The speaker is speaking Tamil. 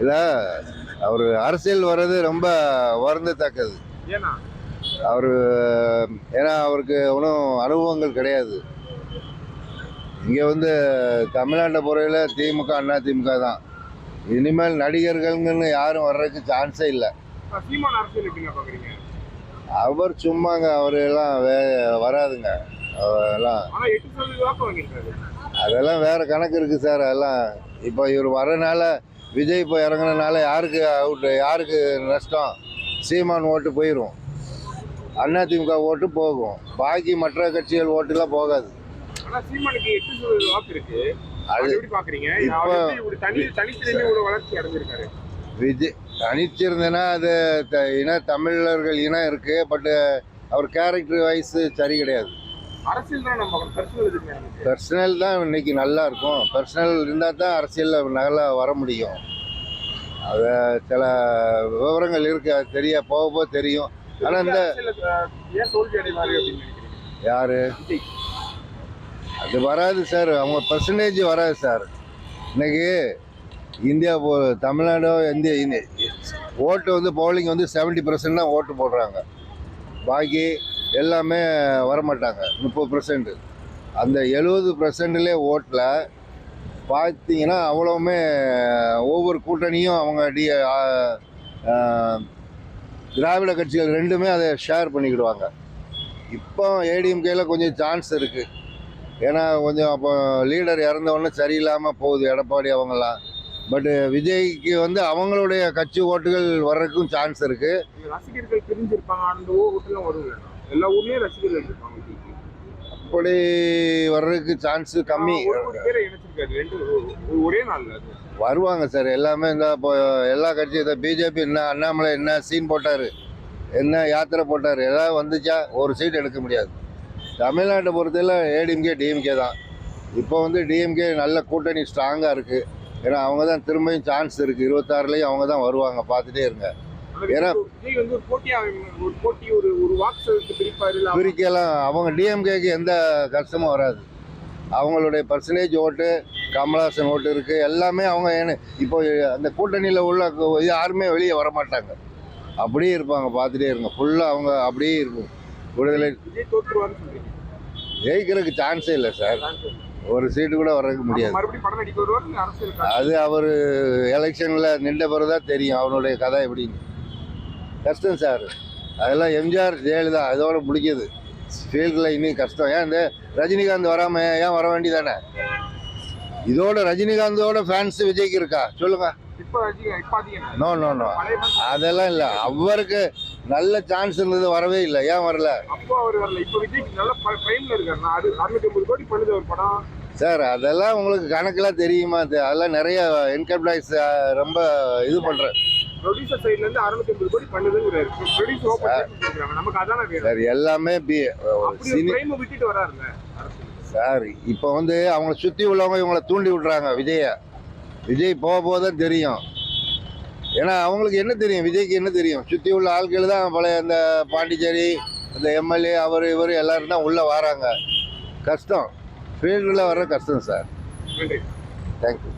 இல்லை, அவர் அரசியல் வர்றது ரொம்ப வருந்தத்தக்கது. ஏன்னா அவர் ஏன்னா அவருக்கு ஒன்றும் அனுபவங்கள் கிடையாது. இங்கே வந்து தமிழ்நாட்டை பொறுவையில் திமுக அண்ணா திமுக தான். இனிமேல் நடிகர்கள்னு யாரும் வர்றதுக்கு சான்ஸே இல்லை. சீமான் அரசியல் எப்படிங்க பாக்குறீங்க? அவர் சும்மாங்க, அவர் எல்லாம் வராதுங்க. அதெல்லாம் ஆனா 8% வாக்கு வாங்கியிருக்காரு. அதெல்லாம் வேற கணக்கு இருக்குது சார். அதெல்லாம் இப்போ இவர் வரனால, விஜய் இப்போ இறங்குனனால யாருக்கு அவுட்டு, யாருக்கு நஷ்டம்? சீமான் ஓட்டு போயிடும், அதிமுக ஓட்டு போகும், பாக்கி மற்ற கட்சிகள் ஓட்டுலாம் போகாது. ஆனா சீமானுக்கு 8% வாக்கு இருக்கு. அது எப்படி பாக்குறீங்க? இப்போ தனித்திறமே ஒரு வளர்ச்சி அடைஞ்சிருக்காரு. விஜய் தனிச்சிருந்தேன்னா அது தமிழர்கள் இனம் இருக்கு. பட் அவர் கேரக்டர் வைஸ் சரி கிடையாது. அரசியல் தான் நம்ம பர்சனல் தான் இன்னைக்கு நல்லா இருக்கும். பர்சனல் இருந்தால் தான் அரசியலில் நல்லா வர முடியும். அது சில விவரங்கள் இருக்கு, அது போக தெரியும். ஆனால் இந்த ஏன் தோல்வி அடைவாரு அப்படின்னு நினைக்கிறீங்க? யாரு? அது வராது சார், அவங்க பர்சன்டேஜ் வராது சார். இன்னைக்கு இந்தியா தமிழ்நாடு இந்திய ஓட்டு வந்து போலிங் வந்து 70% தான் ஓட்டு போடுறாங்க. பாக்கி எல்லாமே வரமாட்டாங்க 30%. அந்த 70%லே ஓட்டில் பார்த்தீங்கன்னா அவ்வளவுமே ஒவ்வொரு கூட்டணியும் அவங்க திராவிட கட்சிகள் ரெண்டுமே அதை ஷேர் பண்ணிக்கிடுவாங்க. இப்போ ஏடிஎம்கேல கொஞ்சம் சான்ஸ் இருக்குது. ஏன்னா கொஞ்சம் அப்போ லீடர் இறந்தவொடனே சரியில்லாமல் போகுது எடப்பாடி அவங்கெல்லாம். பட் விஜய்க்கு வந்து அவங்களுடைய கட்சி ஓட்டுகள் வர்றதுக்கும் சான்ஸ் இருக்கு. ரசிகர்கள் பிரிஞ்சிருப்பாங்க, அந்த ஓட்டுலாம் வருவாங்க. எல்லா ஊர்லயும் ரசிகர்கள் இருப்பாங்க. அப்படி வர்றதுக்கு சான்ஸ் கம்மி. ஒரே நாள் வருவாங்க சார் எல்லாமே. இந்த இப்போ எல்லா கட்சியும் இந்த பிஜேபி என்ன, அண்ணாமலை என்ன சீன் போட்டார், என்ன யாத்திரை போட்டார், ஏதாவது வந்துச்சா? ஒரு சீட் எடுக்க முடியாது. தமிழ்நாட்டை பொறுத்தவரை ஏடிஎம்கே டிஎம்கே தான். இப்போ வந்து டிஎம்கே நல்ல கூட்டணி ஸ்ட்ராங்காக இருக்குது. ஏன்னா அவங்க தான் திரும்பியும் சான்ஸ் இருக்குது. 26லேயும் அவங்க தான் வருவாங்க, பார்த்துட்டே இருங்க. ஏன்னா பிரிக்கலாம். அவங்க டிஎம்கேக்கு எந்த கஷ்டமும் வராது. அவங்களுடைய பர்சன்டேஜ் ஓட்டு, கமல்ஹாசன் ஓட்டு இருக்குது, எல்லாமே அவங்க. இப்போ அந்த கூட்டணியில் உள்ள யாருமே வெளியே வரமாட்டாங்க, அப்படியே இருப்பாங்க, பார்த்துட்டே இருங்க. ஃபுல்லாக அவங்க அப்படியே இருக்கும். விடுதலை ஜெயிக்கிறதுக்கு சான்ஸே இல்லை சார். ஒரு சீட்டு கூட வர்றதுக்கு முடியாது. அது அவர் எலெக்ஷனில் நின்ற பிறகுதான் தெரியும் அவனுடைய கதை எப்படின்னு. கஷ்டம் சார். அதெல்லாம் எம்ஜிஆர் ஜெயலலிதா அதோட முடிக்குது. ஃபீல்டில் இன்னும் கஷ்டம். ஏன் இந்த ரஜினிகாந்த் வராமல் ஏன் வர வேண்டியதானே? இதோட ரஜினிகாந்தோட ஃபேன்ஸ் விஜய்க்கு இருக்கா சொல்லுங்க? நோ நோ நோ, அதெல்லாம் இல்லை. அவருக்கு நல்ல சான்ஸ் இருந்தது, வரவே இல்லை. ஏன் வரல சார்? அதெல்லாம் உங்களுக்கு கணக்கெல்லாம் தெரியுமா? அதெல்லாம் நிறைய இன்கம் டேக்ஸ் ரொம்ப இது பண்ற சார். எல்லாமே சார் இப்போ வந்து அவங்கள சுற்றி உள்ளவங்க இவங்களை தூண்டி விட்றாங்க விஜய் போக போதான் தெரியும். ஏன்னா அவங்களுக்கு என்ன தெரியும், விஜய்க்கு என்ன தெரியும்? சுற்றி உள்ள ஆட்கள் தான் பழைய இந்த பாண்டிச்சேரி இந்த எம்எல்ஏ அவர் இவர் எல்லாரும் தான் உள்ளே வராங்க. கஷ்டம், ஃபீல்டில் வர்ற கஷ்டம் சார். தேங்க்யூ.